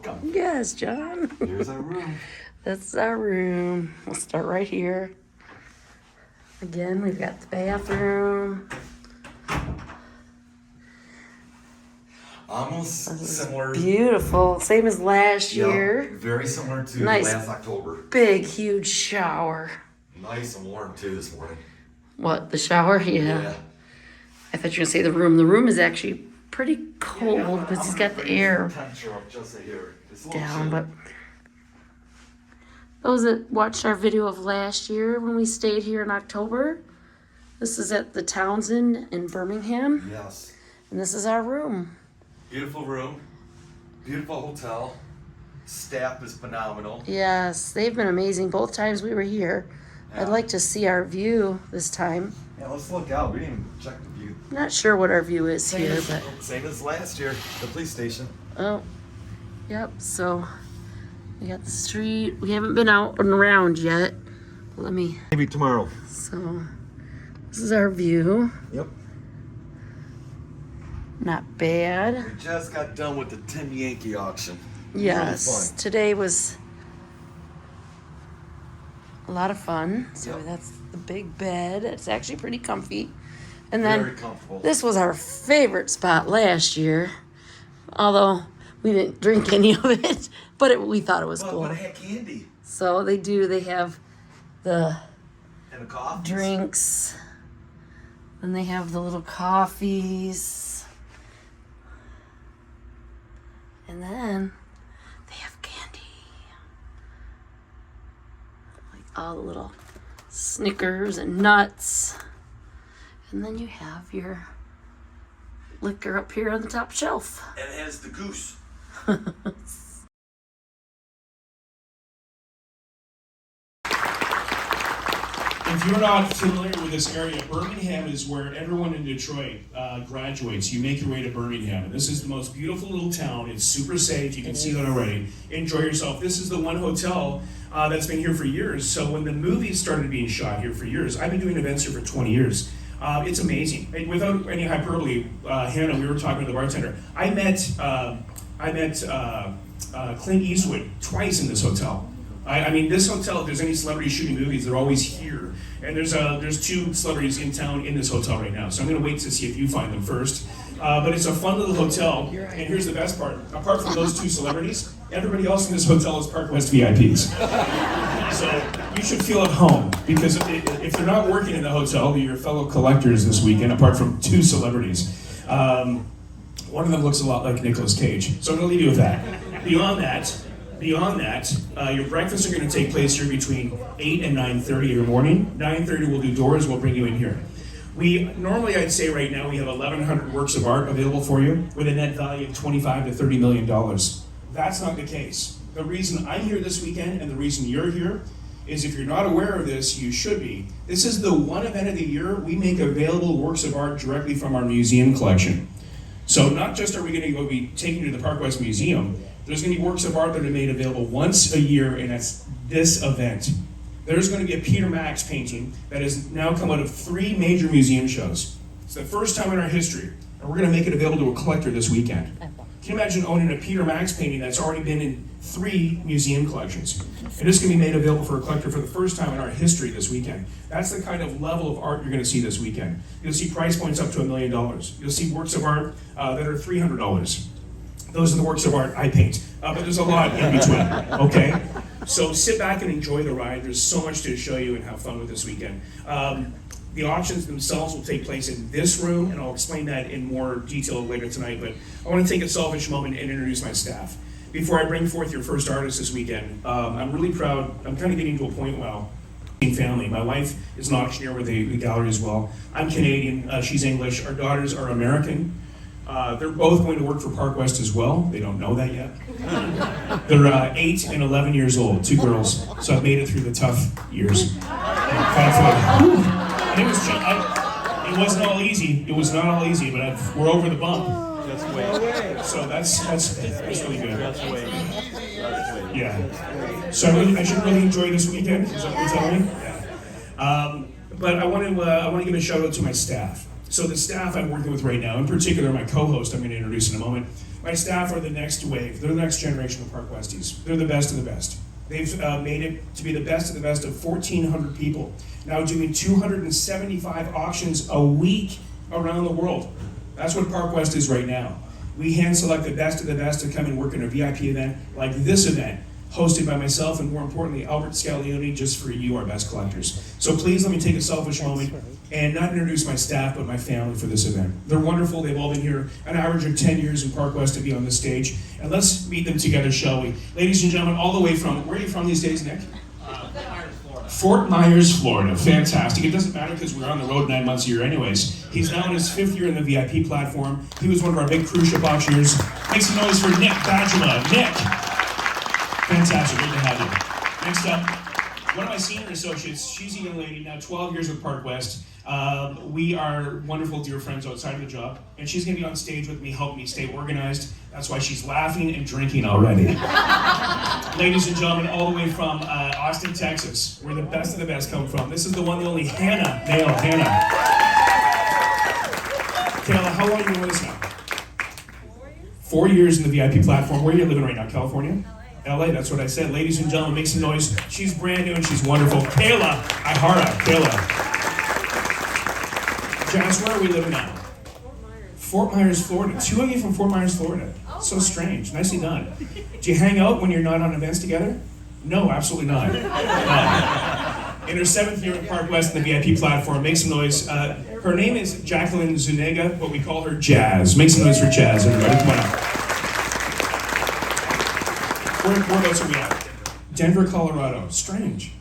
welcome. Yes, John. Here's our room. That's our room. We'll start right here. Again, we've got the bathroom. Almost similar. Beautiful. Same as last year. Very similar to Nice. last October. Big, huge shower. Nice and warm too this morning. What, the shower? Yeah. I thought you were going to say the room. The room is actually pretty cold because he's got the air down. But those that watched our video of last year when we stayed here in October, this is at the Townsend in Birmingham. Yes. And this is our room. Beautiful room. Beautiful hotel. Staff is phenomenal. Yes, they've been amazing both times we were here. Yeah. I'd like to see our view this time. Yeah, let's look out. We didn't even check the view. Not sure what our view is here, but Same as last year, the police station. oh, yep. So we got the street. We haven't been out and around yet. Let me. Maybe tomorrow. So this is our view. Yep. Not bad. We just got done with the Tim Yanke auction. Yes, Really fun. today was a lot of fun. So Yep. that's the big bed. It's actually pretty comfy. And then Very comfortable. this was our favorite spot last year, although we didn't drink any of it, but we thought it was Well, cool. but I had candy. So they have the And a coffee. drinks, and they have the little coffees, and then they have candy, like all the little Snickers and nuts, and then you have your liquor up here on the top shelf. And it has the goose. If you're not familiar with this area, Birmingham is where everyone in Detroit graduates. You make your way to Birmingham. And this is the most beautiful little town. It's super safe. You can see that already. Enjoy yourself. This is the one hotel that's been here for years. So when the movies started being shot here for years, I've been doing events here for 20 years. It's amazing. And without any hyperbole, Hannah, we were talking to the bartender. I met Clint Eastwood twice in this hotel. I mean, this hotel, if there's any celebrities shooting movies, they're always here. And there's two celebrities in town in this hotel right now. So I'm going to wait to see if you find them first. But it's a fun little hotel. And here's the best part. Apart from those two celebrities, everybody else in this hotel is Park West VIPs. So you should feel at home. Because if they're not working in the hotel, they're your fellow collectors this weekend, apart from two celebrities. One of them looks a lot like Nicolas Cage. So I'm going to leave you with that. Beyond that, your breakfasts are going to take place here between 8 and 9:30 in the morning. 9:30 we'll do doors, we'll bring you in here. Normally I'd say right now we have 1,100 works of art available for you with a net value of $25 to $30 million. That's not the case. The reason I'm here this weekend and the reason you're here is if you're not aware of this, you should be. This is the one event of the year we make available works of art directly from our museum collection. So not just are we going to be taking you to the Park West Museum, there's going to be works of art that are made available once a year, and that's this event. There's going to be a Peter Max painting that has now come out of 3 major museum shows. It's the first time in our history, and we're going to make it available to a collector this weekend. Can you imagine owning a Peter Max painting that's already been in 3 museum collections? And it's going to be made available for a collector for the first time in our history this weekend. That's the kind of level of art you're going to see this weekend. You'll see price points up to $1 million. You'll see works of art that are $300. Those are the works of art I paint, but there's a lot in between, okay? So sit back and enjoy the ride. There's so much to show you and have fun with this weekend. The auctions themselves will take place in this room, and I'll explain that in more detail later tonight, but I want to take a selfish moment and introduce my staff. Before I bring forth your first artist this weekend, I'm really proud. I'm kind of getting to a point now. Family. My wife is an auctioneer with the gallery as well. I'm Canadian, she's English. Our daughters are American. They're both going to work for Park West as well. They don't know that yet. They're 8 and 11 years old, 2 girls. So I've made it through the tough years. Thankfully. And it wasn't all easy. It was not all easy, but we're over the bump. That's way. So that's really good. That's way. Yeah. So I should really enjoy this weekend. Is that what you're telling me? Yeah. But I want to give a shout out to my staff. So the staff I'm working with right now, in particular my co-host I'm going to introduce in a moment, my staff are the next wave. They're the next generation of Park Westies. They're the best of the best. They've made it to be the best of 1,400 people, now doing 275 auctions a week around the world. That's what Park West is right now. We hand select the best of the best to come and work in a VIP event like this event, hosted by myself and more importantly, Albert Scaglione, just for you, our best collectors. So please let me take a selfish moment and not introduce my staff, but my family for this event. They're wonderful. They've all been here an average of 10 years in Park West to be on this stage. And let's meet them together, shall we? Ladies and gentlemen, all the way from, where are you from these days, Nick? Fort Myers, Florida. Fantastic. It doesn't matter because we're on the road 9 months a year anyways. He's now in his 5th year in the VIP platform. He was one of our big cruise ship auctioneers. Make some noise for Nick Badgela. Nick! Fantastic. Great to have you. Next up, one of my senior associates. She's a young lady, now 12 years with Park West. We are wonderful dear friends outside of the job, and she's going to be on stage with me, helping me stay organized. That's why she's laughing and drinking already. Ladies and gentlemen, all the way from Austin, Texas, where the best of the best come from. This is the one, the only Hannah Nail. Hannah. Kayla, how long have you been with us now? 4 years in the VIP platform. Where are you living right now? California? LA, that's what I said. Ladies and gentlemen, make some noise. She's brand new and she's wonderful. Kayla Ihara. Kayla. Janice, where are we living now? Fort Myers, Florida. 2 of you from Fort Myers, Florida. So strange. Nicely done. Do you hang out when you're not on events together? No, absolutely not. In her 7th year at Park West in the VIP platform, make some noise. Her name is Jacqueline Zuniga, but we call her Jazz. Make some noise for Jazz, everybody. Come on up. Whereabouts are we at? Denver, Colorado. Strange.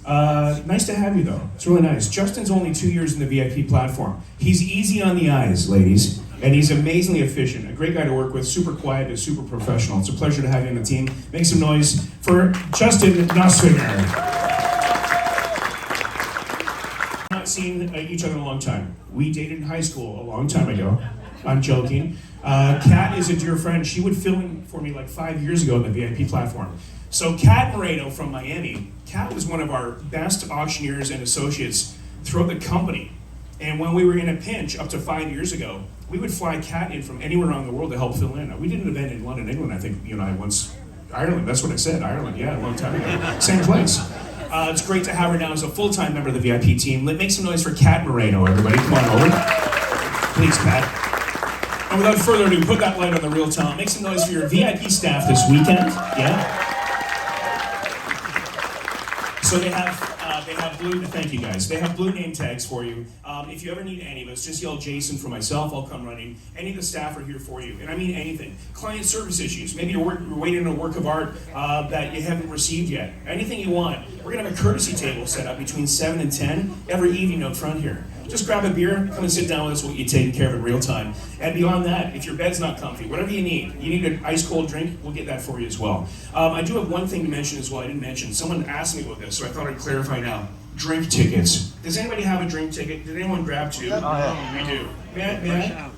Nice to have you, though. It's really nice. Justin's only 2 years in the VIP platform. He's easy on the eyes, ladies, and he's amazingly efficient. A great guy to work with, super quiet, and super professional. It's a pleasure to have you on the team. Make some noise for Justin Nussfinger. Not seen each other in a long time. We dated in high school a long time ago. I'm joking. Kat is a dear friend. She would fill in for me like 5 years ago on the VIP platform. So Kat Moreno from Miami, Kat was one of our best auctioneers and associates throughout the company. And when we were in a pinch up to 5 years ago, we would fly Kat in from anywhere around the world to help fill in. We did an event in London, England, I think you and I once. Ireland, that's what I said, Ireland, yeah, a long time ago. Same place. It's great to have her now as a full-time member of the VIP team. Make some noise for Kat Moreno, everybody. Come on over. Please, Kat. And without further ado, put that light on the real talent. Make some noise for your VIP staff this weekend. Yeah. So they have blue. Thank you guys. They have blue name tags for you. If you ever need any of us, just yell Jason for myself. I'll come running. Any of the staff are here for you, and I mean anything. Client service issues. Maybe you're waiting on a work of art that you haven't received yet. Anything you want. We're gonna have a courtesy table set up between 7 and 10 every evening out front here. Just grab a beer, come and sit down with us. We'll get you taken care of in real time. And beyond that, if your bed's not comfy, whatever you need an ice cold drink, we'll get that for you as well. I do have one thing to mention as well. I didn't mention. Someone asked me about this, so I thought I'd clarify now. Drink tickets. Does anybody have a drink ticket? Did anyone grab 2? Oh, yeah. We do. Yeah.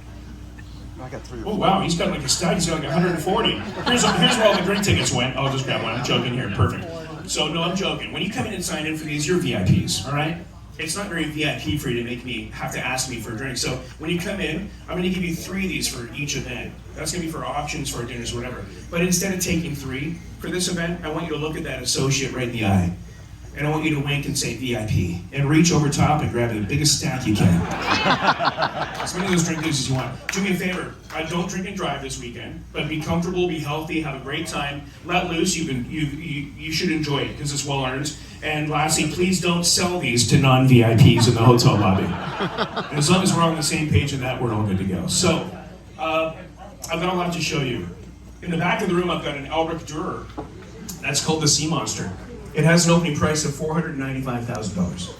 I got 3 or 4. Oh wow, he's got like a stud. He's got like 140. Here's where all the drink tickets went. I'll just grab one. I'm joking here. Perfect. So no, I'm joking. When you come in and sign in for these, you're VIPs. All right. It's not very VIP for you to make me have to ask me for a drink. So when you come in, I'm going to give you 3 of these for each event. That's going to be for auctions, for dinners, whatever. But instead of taking 3 for this event, I want you to look at that associate right in the eye. And I want you to wink and say VIP. And reach over top and grab the biggest stack you can. As many of those drink things as you want. Do me a favor. Don't drink and drive this weekend, but be comfortable, be healthy, have a great time. Let loose. You should enjoy it because it's well earned. And lastly, please don't sell these to non-VIPs in the hotel lobby. And as long as we're on the same page in that, we're all good to go. So, I've got a lot to show you. In the back of the room, I've got an Albrecht Dürer. That's called the Sea Monster. It has an opening price of $495,000.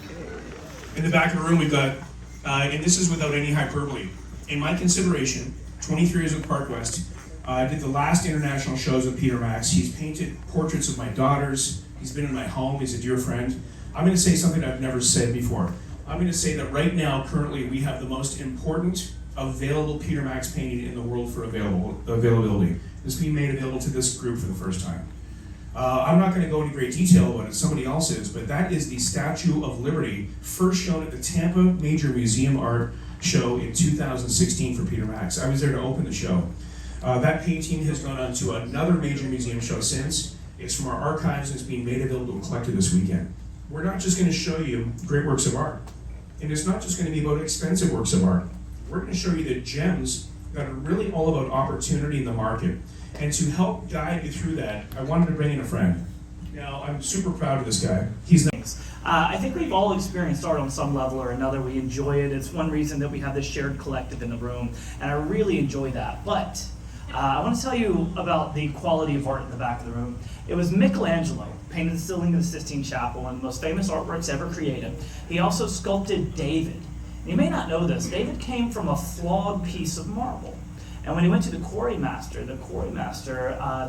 In the back of the room, we've got, and this is without any hyperbole, in my consideration, 23 years with Park West, I did the last international shows with Peter Max. He's painted portraits of my daughters. He's been in my home. He's a dear friend. I'm going to say something I've never said before. I'm going to say that right now, currently, we have the most important available Peter Max painting in the world for availability. This is being made available to this group for the first time. I'm not going to go into great detail about it, somebody else is, but that is the Statue of Liberty, first shown at the Tampa Major Museum Art show in 2016 for Peter Max. I was there to open the show. That painting has gone on to another major museum show since. It's from our archives and it's being made available and collected this weekend. We're not just going to show you great works of art. And it's not just going to be about expensive works of art. We're going to show you the gems that are really all about opportunity in the market. And to help guide you through that, I wanted to bring in a friend. Now, I'm super proud of this guy. He's I think we've all experienced art on some level or another. We enjoy it. It's one reason that we have this shared collective in the room, and I really enjoy that. But I want to tell you about the quality of art in the back of the room. It was Michelangelo, painted the ceiling of the Sistine Chapel, one of the most famous artworks ever created. He also sculpted David. You may not know this, David came from a flawed piece of marble. And when he went to the quarry master that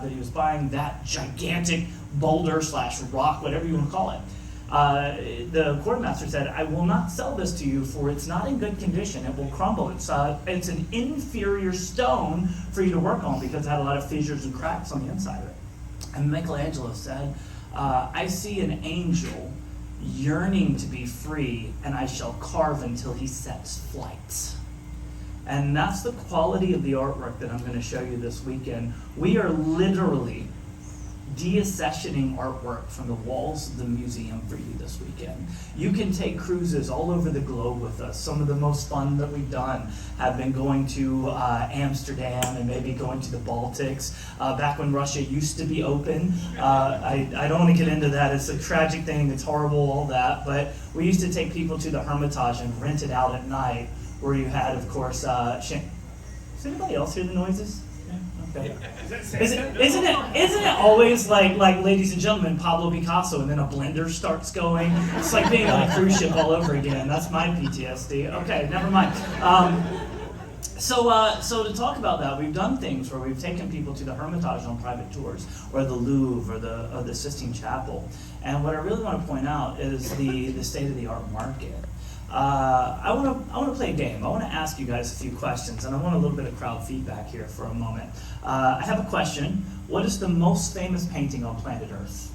he was buying that gigantic boulder / rock, whatever you want to call it, the quarry master said, "I will not sell this to you, for it's not in good condition. It will crumble. It's an inferior stone for you to work on because it had a lot of fissures and cracks on the inside of it." And Michelangelo said, "I see an angel yearning to be free, and I shall carve until he sets flight." And that's the quality of the artwork that I'm going to show you this weekend. We are literally deaccessioning artwork from the walls of the museum for you this weekend. You can take cruises all over the globe with us. Some of the most fun that we've done have been going to Amsterdam and maybe going to the Baltics, back when Russia used to be open. I don't want to get into that. It's a tragic thing. It's horrible, all that. But we used to take people to the Hermitage and rent it out at night, where you had, of course, does anybody else hear the noises? Yeah, okay. Isn't it always like, ladies and gentlemen, Pablo Picasso, and then a blender starts going? It's like being on a cruise ship all over again. That's my PTSD. Okay, never mind. So to talk about that, we've done things where we've taken people to the Hermitage on private tours, or the Louvre, or the Sistine Chapel. And what I really want to point out is the state-of-the-art market. I want to play a game. I want to ask you guys a few questions, and I want a little bit of crowd feedback here for a moment. I have a question. What is the most famous painting on planet Earth?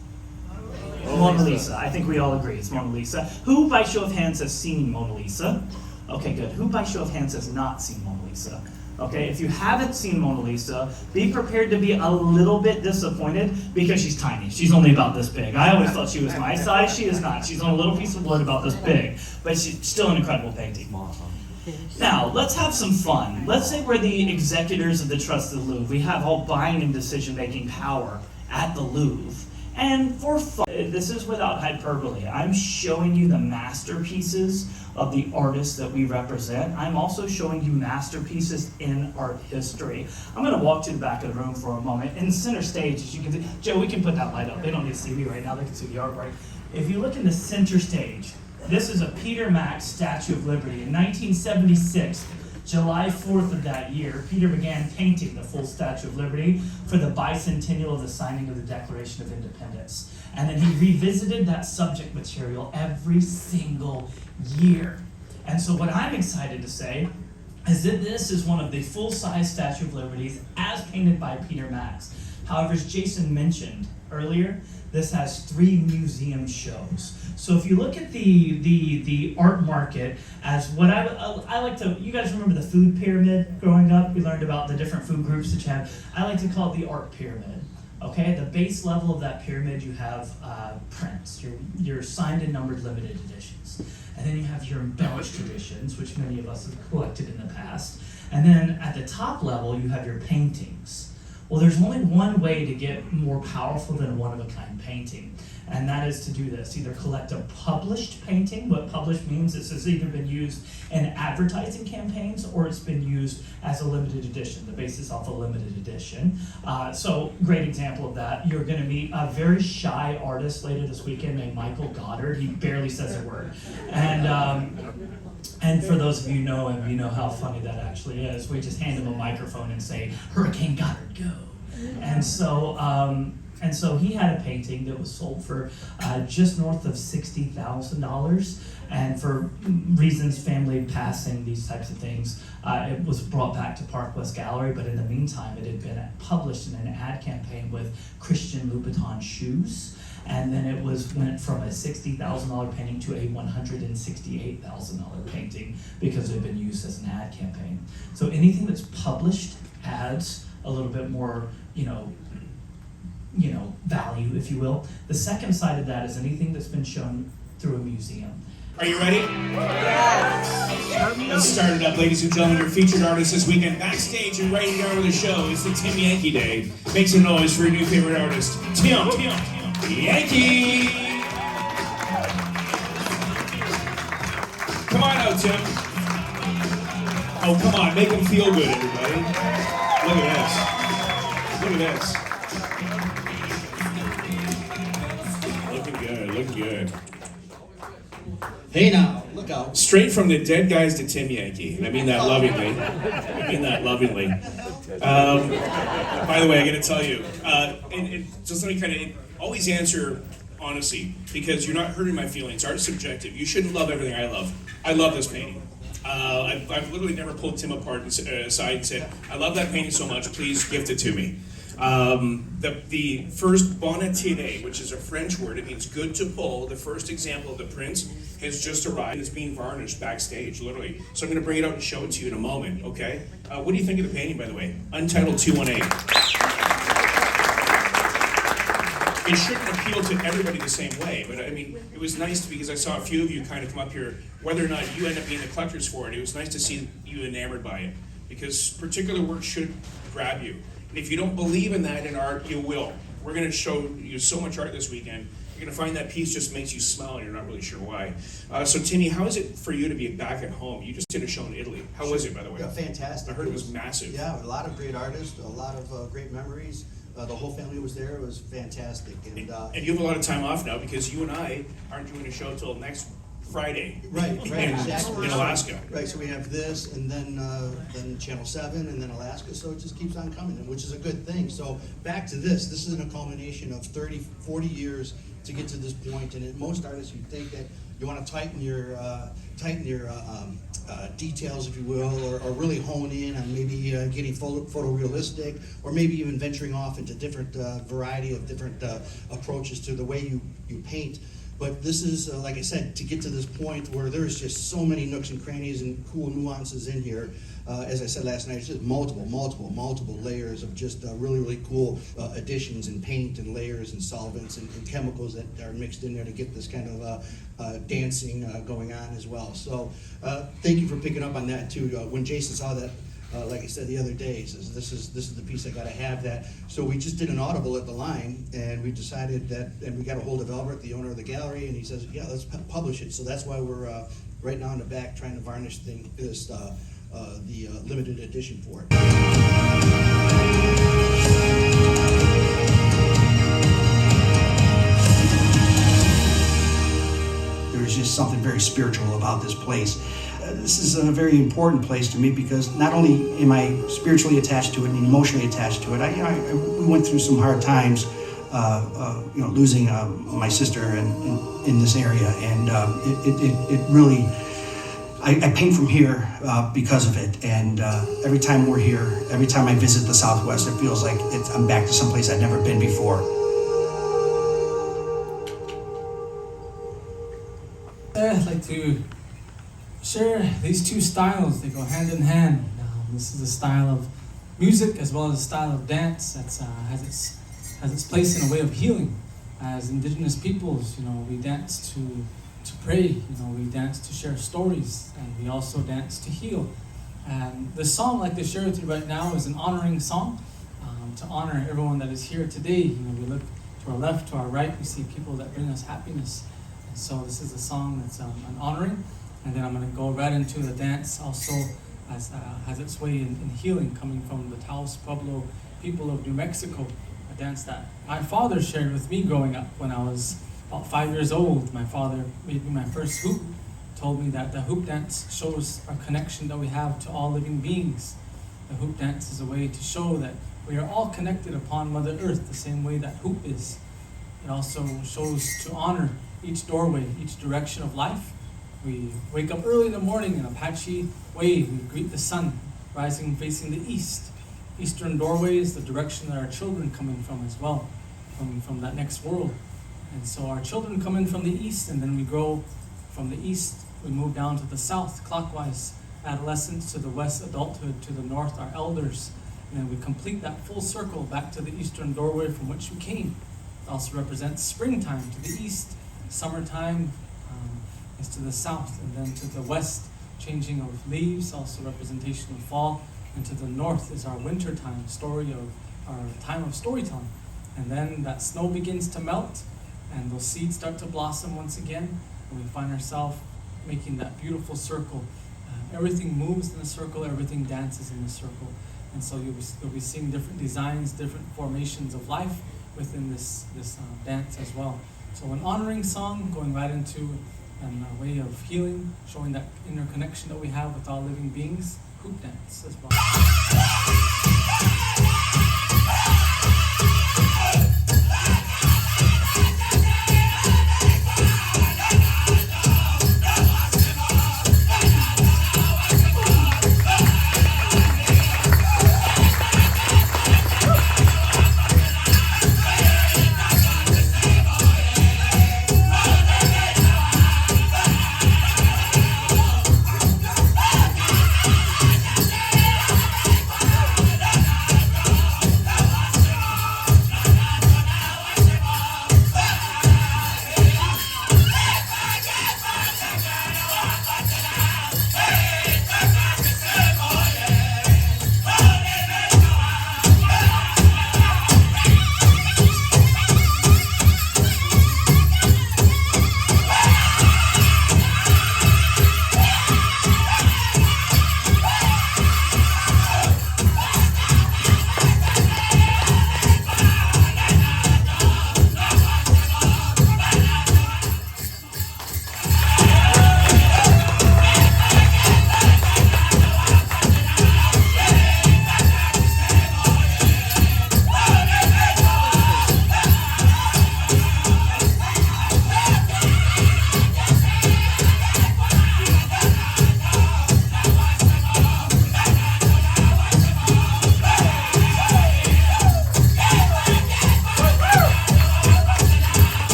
Mona Lisa. I think we all agree it's Mona Lisa. Who, by show of hands, has seen Mona Lisa? Okay, good. Who, by show of hands, has not seen Mona Lisa? Okay, if you haven't seen Mona Lisa, be prepared to be a little bit disappointed because she's tiny. She's only about this big. I always thought she was my size. She is not. She's on a little piece of wood about this big, but she's still an incredible painting. Now, let's have some fun. Let's say we're the executors of the Trust of the Louvre. We have all buying and decision-making power at the Louvre. And for fun, this is without hyperbole. I'm showing you the masterpieces of the artists that we represent. I'm also showing you masterpieces in art history. I'm going to walk to the back of the room for a moment. In the center stage, as you can see, Joe, we can put that light up. They don't need to see me right now. They can see the artwork. If you look in the center stage, this is a Peter Max Statue of Liberty. In 1976, July 4th of that year, Peter began painting the full Statue of Liberty for the bicentennial of the signing of the Declaration of Independence. And then he revisited that subject material every single year. And so what I'm excited to say is that this is one of the full-size Statue of Liberties as painted by Peter Max. However, as Jason mentioned earlier, this has 3 museum shows. So if you look at the art market as what I like to, you guys remember the food pyramid growing up? We learned about the different food groups that you have. I like to call it the art pyramid. Okay, at the base level of that pyramid, you have prints, your signed and numbered limited editions. And then you have your embellished editions, which many of us have collected in the past. And then at the top level, you have your paintings. Well, there's only one way to get more powerful than a one-of-a-kind painting, and that is to do this. Either collect a published painting. What published means is it's either been used in advertising campaigns or it's been used as a limited edition, the basis off a limited edition. So, great example of that. You're going to meet a very shy artist later this weekend named Michael Godard. He barely says a word. And for those of you who know him, you know how funny that actually is. We just hand him a microphone and say, "Hurricane Goddard, go." And so And so he had a painting that was sold for just north of $60,000. And for reasons, family passing, these types of things, it was brought back to Park West Gallery. But in the meantime, it had been published in an ad campaign with Christian Louboutin shoes. And then it went from a $60,000 painting to a $168,000 painting because it had been used as an ad campaign. So anything that's published adds a little bit more, value, if you will. The second side of that is anything that's been shown through a museum. Are you ready? Yes. Let's start it up, ladies and gentlemen. Your featured artist this weekend backstage and right here with the show is the Tim Yanke Day. Make some noise for your new favorite artist, Tim Yanke. Come on out, Tim. Oh, come on, make him feel good, everybody. Look at this. Look at this. Looking good. Hey now, look out. Straight from the dead guys to Tim Yanke. And I mean that lovingly. By the way, I gotta tell you, and just let me kind of always answer honestly, because you're not hurting my feelings. Art's subjective. You shouldn't love everything I love. I love this painting. I've literally never pulled Tim apart and aside and said, I love that painting so much, please gift it to me. The first bon attiré, which is a French word, it means good to pull. The first example of the prints has just arrived. It's being varnished backstage, literally. So I'm going to bring it out and show it to you in a moment, okay? What do you think of the painting, by the way? Untitled 218. It shouldn't appeal to everybody the same way, but I mean, it was nice because I saw a few of you kind of come up here, whether or not you end up being the collectors for it. It was nice to see you enamored by it, because particular work should grab you. And if you don't believe in that in art, you will. We're going to show you so much art this weekend. You're going to find that piece just makes you smile and you're not really sure why. So Timmy, how is it for you to be back at home? You just did a show in Italy. How was it, by the way? Yeah, fantastic. I heard it was massive. Yeah, a lot of great artists, a lot of great memories. The whole family was there. It was fantastic. And you have a lot of time off now because you and I aren't doing a show till next Friday. Right, In Alaska. Right, so we have this, and then Channel 7, and then Alaska, so it just keeps on coming, which is a good thing. So back to this is a culmination of 30, 40 years to get to this point, and most artists, you think that you want to tighten your details, if you will, or really hone in on maybe getting photorealistic, or maybe even venturing off into different variety of different approaches to the way you paint. But this is, like I said, to get to this point where there's just so many nooks and crannies and cool nuances in here. As I said last night, it's just multiple layers of just really, really cool additions in paint and layers and solvents and chemicals that are mixed in there to get this kind of dancing going on as well. So thank you for picking up on that too. When Jason saw that, like I said the other day, he says, this is the piece I got to have that. So we just did an audible at the line, and we decided that, and we got a hold of Albert, the owner of the gallery, and he says, yeah, let's publish it. So that's why we're right now in the back trying to varnish the limited edition for it. There's just something very spiritual about this place. This is a very important place to me because not only am I spiritually attached to it and emotionally attached to it, we went through some hard times, losing my sister in this area, and it really, I paint from here because of it, and every time we're here, every time I visit the Southwest, it feels like I'm back to someplace I've never been before. I'd like to share these two styles. They go hand in hand. This is a style of music as well as a style of dance that has its place in a way of healing. As Indigenous peoples, we dance to pray. We dance to share stories, and we also dance to heal. And the song I'd like to share with you right now is an honoring song to honor everyone that is here today. We look to our left, to our right, we see people that bring us happiness. And so this is a song that's an honoring. And then I'm going to go right into the dance also has its way in healing, coming from the Taos Pueblo people of New Mexico, a dance that my father shared with me growing up. When I was about 5 years old, my father made me my first hoop, told me that the hoop dance shows a connection that we have to all living beings. The hoop dance is a way to show that we are all connected upon Mother Earth the same way that hoop is. It also shows to honor each doorway, each direction of life. We wake up early in the morning in Apache way. We greet the sun rising facing the east. Eastern doorway is the direction that our children come in from as well, from that next world. And so our children come in from the east, and then we grow from the east. We move down to the south, clockwise. Adolescence to the west, adulthood to the north, our elders. And then we complete that full circle back to the eastern doorway from which we came. It also represents springtime to the east, summertime is to the south, and then to the west, changing of leaves, also representation of fall, and to the north is our winter time, story of our time of storytelling. And then that snow begins to melt, and those seeds start to blossom once again, and we find ourselves making that beautiful circle. Everything moves in a circle, everything dances in a circle. And so you'll be seeing different designs, different formations of life within this dance as well. So an honoring song, going right into a way of healing, showing that interconnection that we have with all living beings, hoop dance as well.